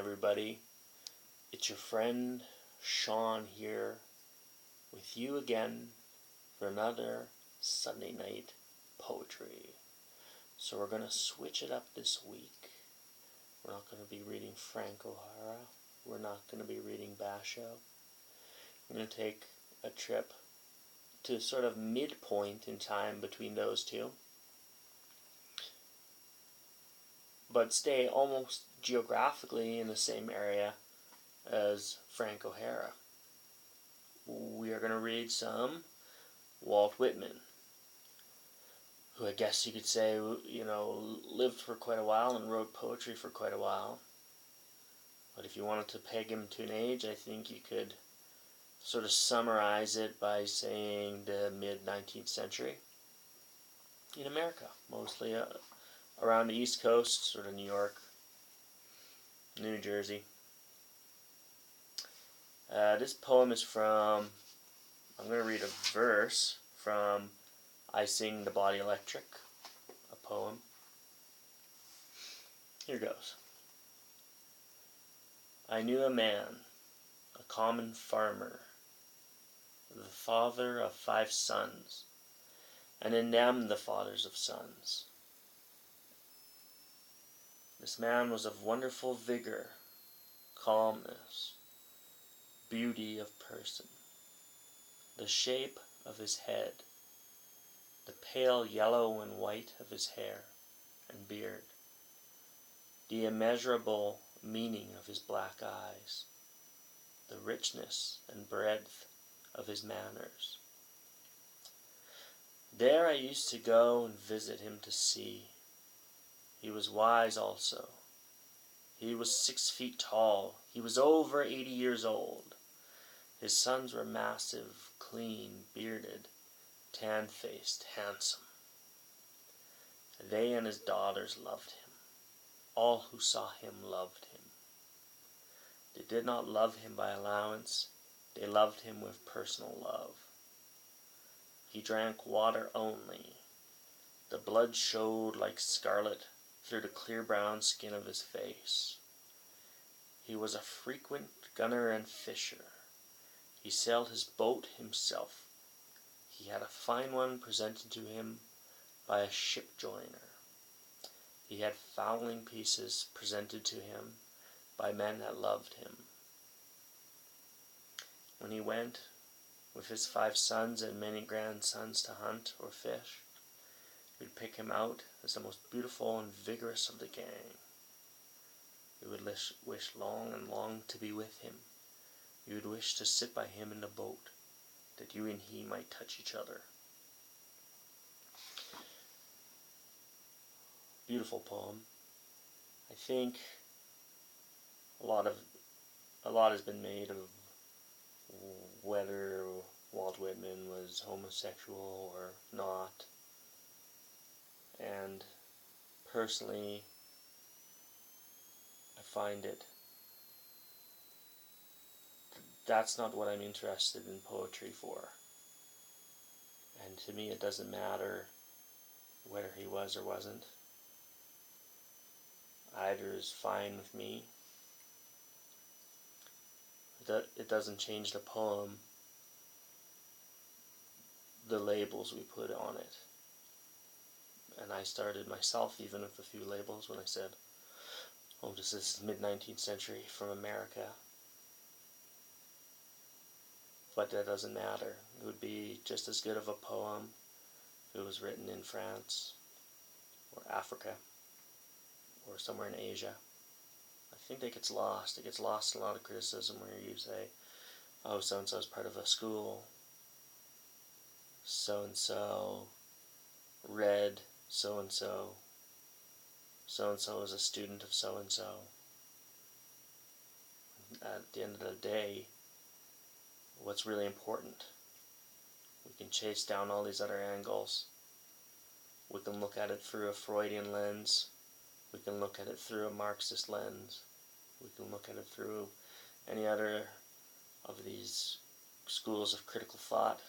everybody. It's your friend Sean here with you again for another Sunday night poetry. So we're going to switch it up this week. We're not going to be reading Frank O'Hara. We're not going to be reading Basho. We're going to take a trip to sort of midpoint in time between those two, but stay almost geographically in the same area as Frank O'Hara. We are going to read some Walt Whitman, who I guess you could say, lived for quite a while and wrote poetry for quite a while. But if you wanted to peg him to an age, I think you could sort of summarize it by saying the mid-19th century in America, mostly around the East Coast, sort of New York, New Jersey. This poem is from, I'm going to read a verse from I Sing the Body Electric, a poem. Here goes. I knew a man, a common farmer, the father of 5 sons, and in them the fathers of sons. This man was of wonderful vigor, calmness, beauty of person, the shape of his head, the pale yellow and white of his hair and beard, the immeasurable meaning of his black eyes, the richness and breadth of his manners. There I used to go and visit him to see. He was wise also. He was 6 feet tall. He was over 80 years old. His sons were massive, clean, bearded, tan-faced, handsome. They and his daughters loved him. All who saw him loved him. They did not love him by allowance. They loved him with personal love. He drank water only. The blood showed like scarlet through the clear brown skin of his face. He was a frequent gunner and fisher. He sailed his boat himself. He had a fine one presented to him by a ship joiner. He had fowling pieces presented to him by men that loved him. When he went with his 5 sons and many grandsons to hunt or fish, he would pick him out as the most beautiful and vigorous of the gang. You would wish long and long to be with him. You would wish to sit by him in the boat, that you and he might touch each other. Beautiful poem. I think a lot has been made of whether Walt Whitman was homosexual or not. And personally, I find that's not what I'm interested in poetry for. And to me it doesn't matter whether he was or wasn't. Either is fine with me. It doesn't change the poem, the labels we put on it. And I started myself even with a few labels when I said, oh, this is mid-19th century from America. But that doesn't matter. It would be just as good of a poem if it was written in France or Africa or somewhere in Asia. I think that gets lost. It gets lost in a lot of criticism where you say, oh, so-and-so is part of a school. So-and-so read so-and-so. So-and-so is a student of so-and-so. At the end of the day, what's really important? We can chase down all these other angles. We can look at it through a Freudian lens. We can look at it through a Marxist lens. We can look at it through any other of these schools of critical thought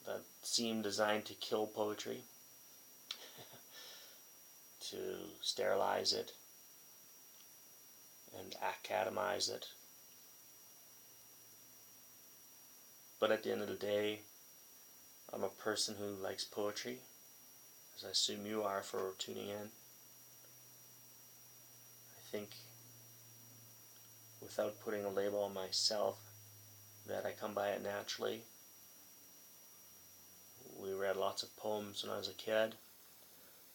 that seem designed to kill poetry, to sterilize it, and academize it. But at the end of the day, I'm a person who likes poetry, as I assume you are for tuning in. I think without putting a label on myself, that I come by it naturally. We read lots of poems when I was a kid.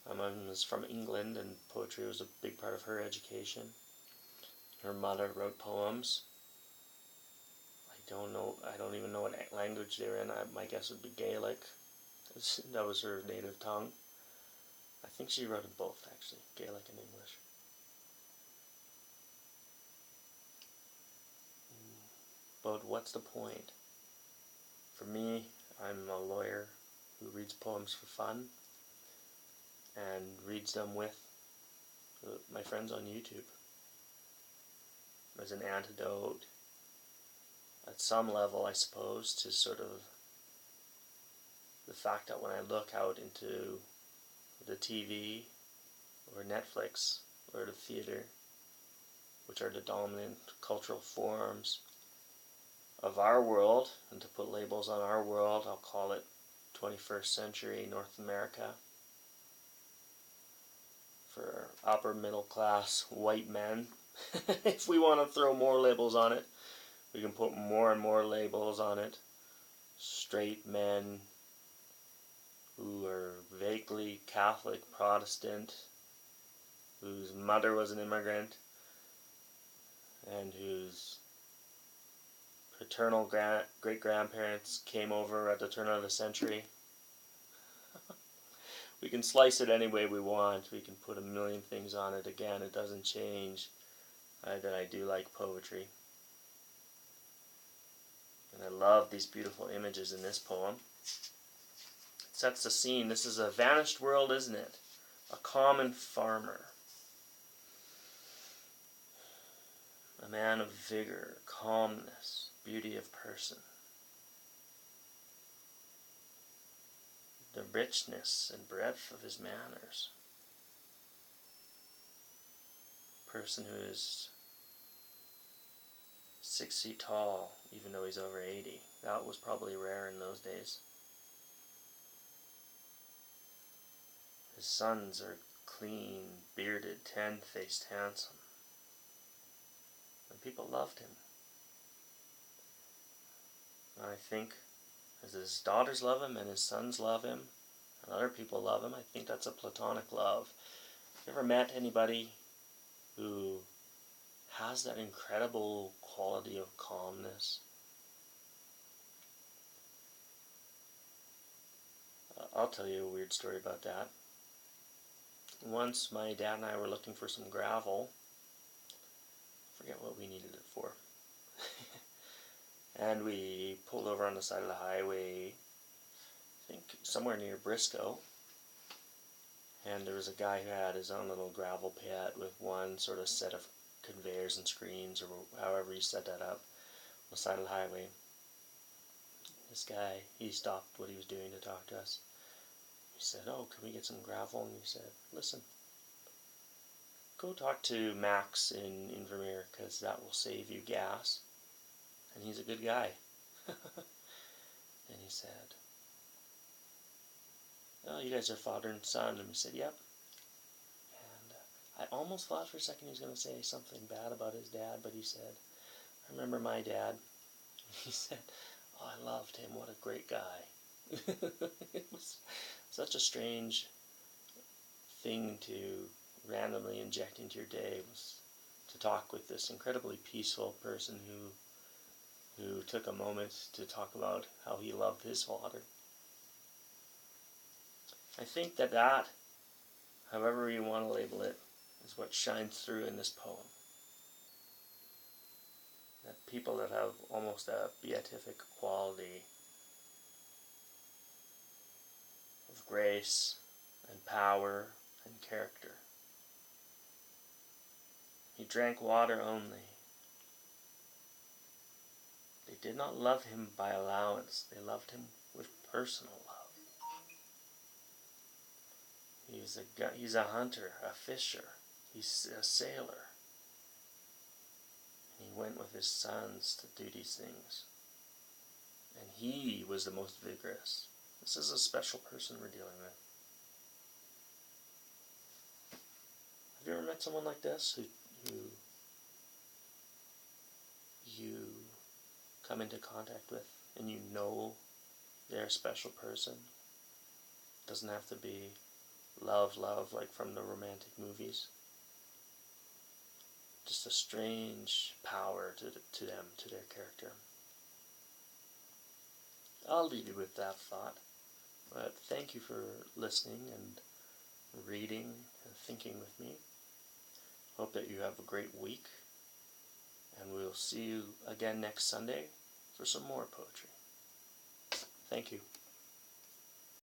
My mom was from England, and poetry was a big part of her education. Her mother wrote poems. I don't even know what language they were in. My guess would be Gaelic. That was her native tongue. I think she wrote in both, actually, Gaelic and English. But what's the point? For me, I'm a lawyer who reads poems for fun and reads them with my friends on YouTube as an antidote, at some level, I suppose, to sort of the fact that when I look out into the TV or Netflix or the theater, which are the dominant cultural forms of our world, and to put labels on our world, I'll call it 21st century North America, for upper middle class white men. If we want to throw more labels on it, we can put more and more labels on it. Straight men who are vaguely Catholic, Protestant, whose mother was an immigrant, and whose paternal great-grandparents came over at the turn of the century. We can slice it any way we want. We can put a million things on it. Again, it doesn't change that I do like poetry. And I love these beautiful images in this poem. It sets the scene. This is a vanished world, isn't it? A common farmer. A man of vigor, calmness, beauty of person. The richness and breadth of his manners. A person who is 6 feet tall, even though he's over 80. That was probably rare in those days. His sons are clean, bearded, tan-faced, handsome. And people loved him. And I think as his daughters love him and his sons love him and other people love him, I think that's a platonic love. You ever met anybody who has that incredible quality of calmness? I'll tell you a weird story about that. Once my dad and I were looking for some gravel. I forget what we needed it for. And we pulled over on the side of the highway, I think somewhere near Briscoe. And there was a guy who had his own little gravel pit with one sort of set of conveyors and screens, or however you set that up, on the side of the highway. This guy, he stopped what he was doing to talk to us. He said, "Oh, can we get some gravel?" And he said, "Listen, go talk to Max in Vermeer, because that will save you gas. And he's a good guy." And he said, "Oh, you guys are father and son." And we said, "Yep." And I almost thought for a second he was going to say something bad about his dad, but he said, "I remember my dad." He said, "Oh, I loved him. What a great guy." It was such a strange thing to randomly inject into your day, was to talk with this incredibly peaceful person who took a moment to talk about how he loved his father. I think that, however you want to label it, is what shines through in this poem. That people that have almost a beatific quality of grace and power and character. He drank water only. They did not love him by allowance. They loved him with personal love. He's a hunter, a fisher. He's a sailor. He went with his sons to do these things. And he was the most vigorous. This is a special person we're dealing with. Have you ever met someone like this who you come into contact with and you know they're a special person? Doesn't have to be love like from the romantic movies. Just a strange power to them, to their character. I'll leave you with that thought. But thank you for listening and reading and thinking with me. Hope that you have a great week. And we'll see you again next Sunday for some more poetry. Thank you.